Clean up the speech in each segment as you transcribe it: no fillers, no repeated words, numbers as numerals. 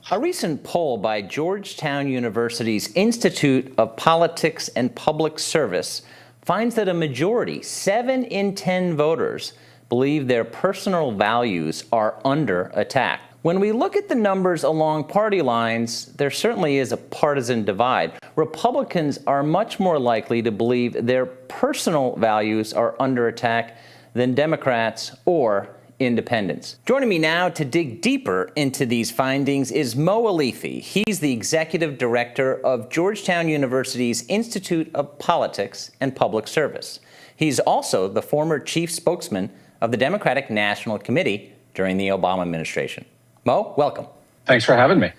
A recent poll by Georgetown University's Institute of Politics and Public Service finds that a majority, 7 in 10 voters, believe their personal values are under attack. When we look at the numbers along party lines, there certainly is a partisan divide. Republicans are much more likely to believe their personal values are under attack than Democrats or independents. Joining me now to dig deeper into these findings is Mo Elleithee. He's the executive director of Georgetown University's Institute of Politics and Public Service. He's also the former chief spokesman of the Democratic National Committee during the Obama administration. Mo, welcome. Thanks for having me.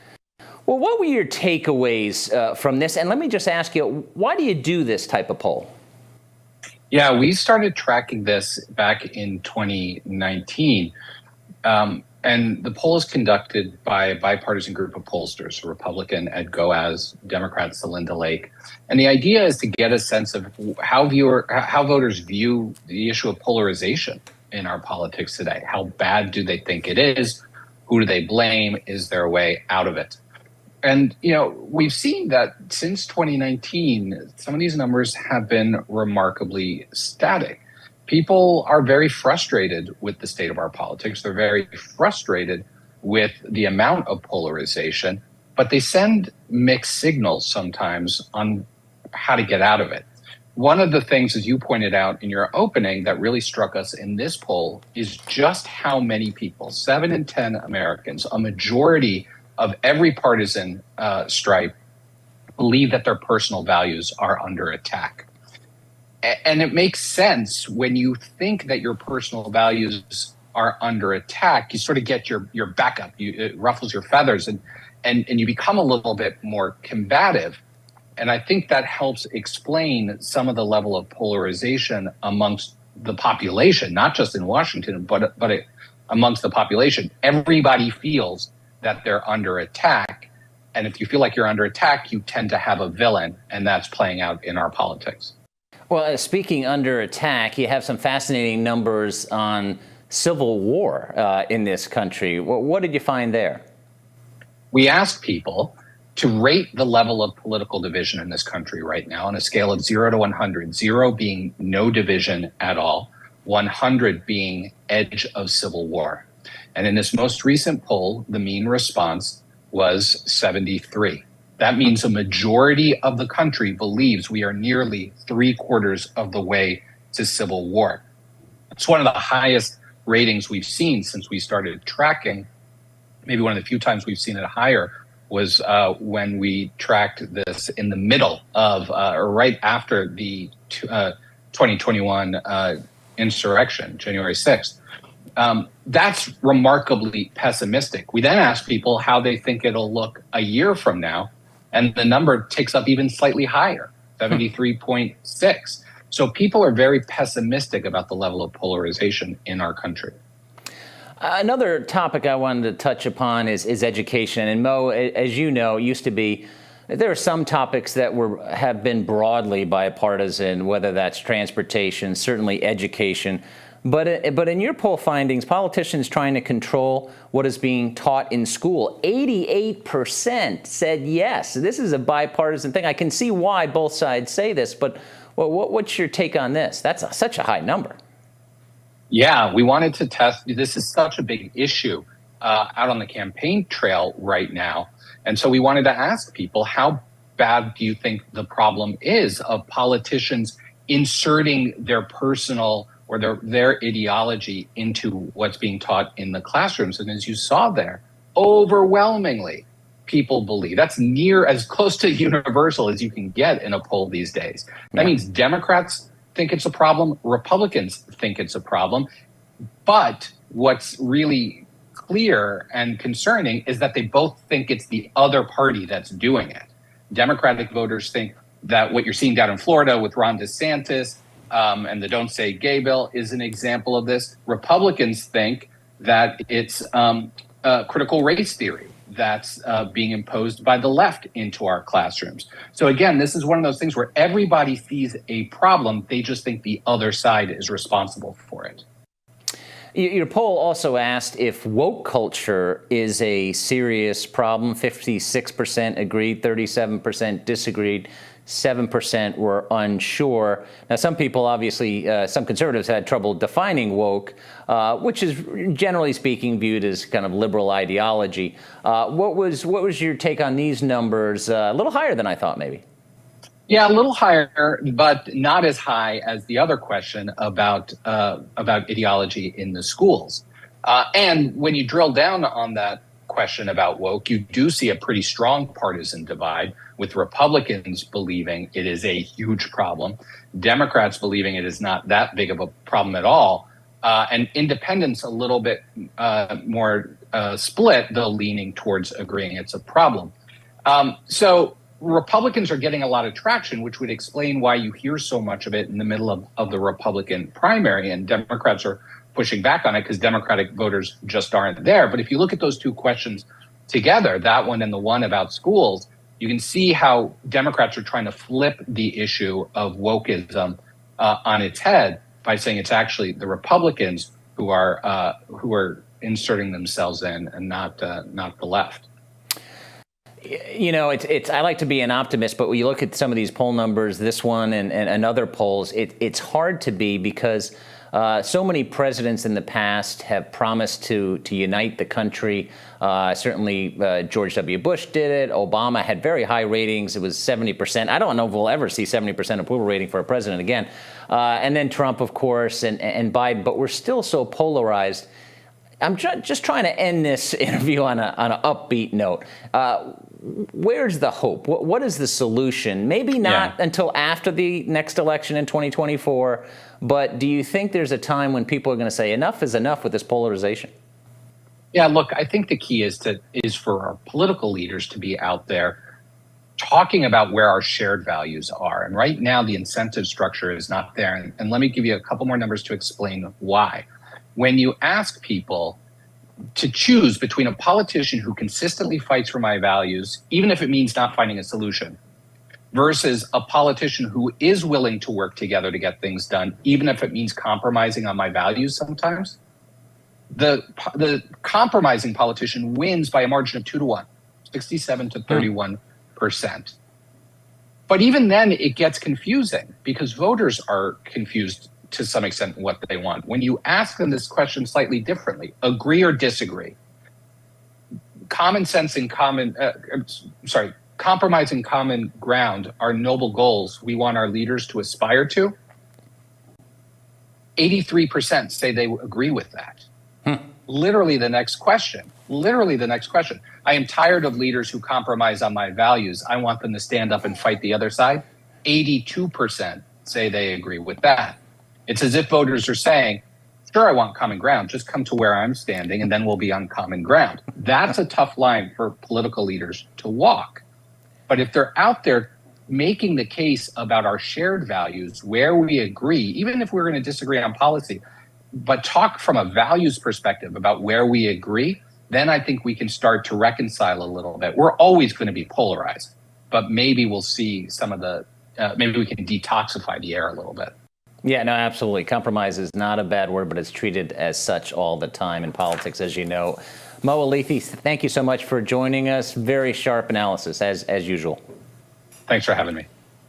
Well, what were your takeaways from this? And let me just ask you, why do you do this type of poll? Yeah, we started tracking this back in 2019. And the poll is conducted by a bipartisan group of pollsters, Republican Ed Goaz, Democrat Celinda Lake. And the idea is to get a sense of how voters view the issue of polarization in our politics today. How bad do they think it is? Who do they blame? Is there a way out of it? And, we've seen that since 2019, some of these numbers have been remarkably static. People are very frustrated with the state of our politics. They're very frustrated with the amount of polarization, but they send mixed signals sometimes on how to get out of it. One of the things, as you pointed out in your opening, that really struck us in this poll is just how many people, 7 in 10 Americans, a majority of every partisan stripe, believe that their personal values are under attack. And it makes sense when you think that your personal values are under attack, you sort of get your back up, it ruffles your feathers, and you become a little bit more combative. And I think that helps explain some of the level of polarization amongst the population, not just in Washington, but amongst the population. Everybody feels that they're under attack. And if you feel like you're under attack, you tend to have a villain, and that's playing out in our politics. Well, speaking under attack, you have some fascinating numbers on civil war in this country. What did you find there? We asked people to rate the level of political division in this country right now on a scale of 0 to 100, 0 being no division at all, 100 being edge of civil war. And in this most recent poll, the mean response was 73. That means a majority of the country believes we are nearly 3/4 of the way to civil war. It's one of the highest ratings we've seen since we started tracking. Maybe one of the few times we've seen it higher was when we tracked this in the middle of, or right after the 2021 insurrection, January 6th. That's remarkably pessimistic. We then ask people how they think it'll look a year from now, and the number takes up even slightly higher, 73.6. So people are very pessimistic about the level of polarization in our country. Another topic I wanted to touch upon is education. And Mo, as you know, used to be, there are some topics that have been broadly bipartisan, whether that's transportation, certainly education. But in your poll findings, politicians trying to control what is being taught in school, 88% said yes. This is a bipartisan thing. I can see why both sides say this, but what's your take on this? That's such a high number. Yeah, we wanted to test. This is such a big issue out on the campaign trail right now. And so we wanted to ask people, how bad do you think the problem is of politicians inserting their personal or their ideology into what's being taught in the classrooms? And as you saw there, overwhelmingly, people believe that's near as close to universal as you can get in a poll these days. That means Democrats think it's a problem, Republicans think it's a problem. But what's really clear and concerning is that they both think it's the other party that's doing it. Democratic voters think that what you're seeing down in Florida with Ron DeSantis and the Don't Say Gay bill is an example of this. Republicans think that it's critical race theory that's being imposed by the left into our classrooms. So again, this is one of those things where everybody sees a problem. They just think the other side is responsible for it. Your poll also asked if woke culture is a serious problem. 56% agreed, 37% disagreed, 7% were unsure. Now, some people, obviously, some conservatives had trouble defining woke, which is generally speaking viewed as kind of liberal ideology. What was your take on these numbers? A little higher than I thought, maybe. Yeah, a little higher, but not as high as the other question about ideology in the schools. And when you drill down on that question about woke, you do see a pretty strong partisan divide, with Republicans believing it is a huge problem, Democrats believing it is not that big of a problem at all, and independents a little bit more split, though leaning towards agreeing it's a problem. So Republicans are getting a lot of traction, which would explain why you hear so much of it in the middle of the Republican primary, and Democrats are pushing back on it because Democratic voters just aren't there. But if you look at those two questions together, that one and the one about schools, you can see how Democrats are trying to flip the issue of wokeism on its head by saying it's actually the Republicans who are inserting themselves in, and not the left. You know, I like to be an optimist, but when you look at some of these poll numbers, this one and other polls, it's hard to be, because so many presidents in the past have promised to unite the country. Certainly, George W. Bush did it. Obama had very high ratings. It was 70%. I don't know if we'll ever see 70% approval rating for a president again. And then Trump, of course, and Biden. But we're still so polarized. I'm just trying to end this interview on an upbeat note. Where's the hope? What is the solution? Maybe not until after the next election in 2024, but do you think there's a time when people are going to say enough is enough with this polarization? Yeah, look, I think the key is for our political leaders to be out there talking about where our shared values are. And right now, the incentive structure is not there. And let me give you a couple more numbers to explain why. When you ask people to choose between a politician who consistently fights for my values, even if it means not finding a solution, versus a politician who is willing to work together to get things done, even if it means compromising on my values sometimes, the compromising politician wins by a margin of 2-1, 67 to 31%. But even then, it gets confusing because voters are confused to some extent what they want. When you ask them this question slightly differently, agree or disagree, compromise and common ground are noble goals we want our leaders to aspire to, 83% say they agree with that. Literally the next question. I am tired of leaders who compromise on my values. I want them to stand up and fight the other side. 82% say they agree with that. It's as if voters are saying, sure, I want common ground. Just come to where I'm standing, and then we'll be on common ground. That's a tough line for political leaders to walk. But if they're out there making the case about our shared values, where we agree, even if we're going to disagree on policy, but talk from a values perspective about where we agree, then I think we can start to reconcile a little bit. We're always going to be polarized, but maybe we'll see some of the, maybe we can detoxify the air a little bit. Yeah, no, absolutely. Compromise is not a bad word, but it's treated as such all the time in politics, as you know. Mo Elleithee, thank you so much for joining us. Very sharp analysis, as usual. Thanks for having me.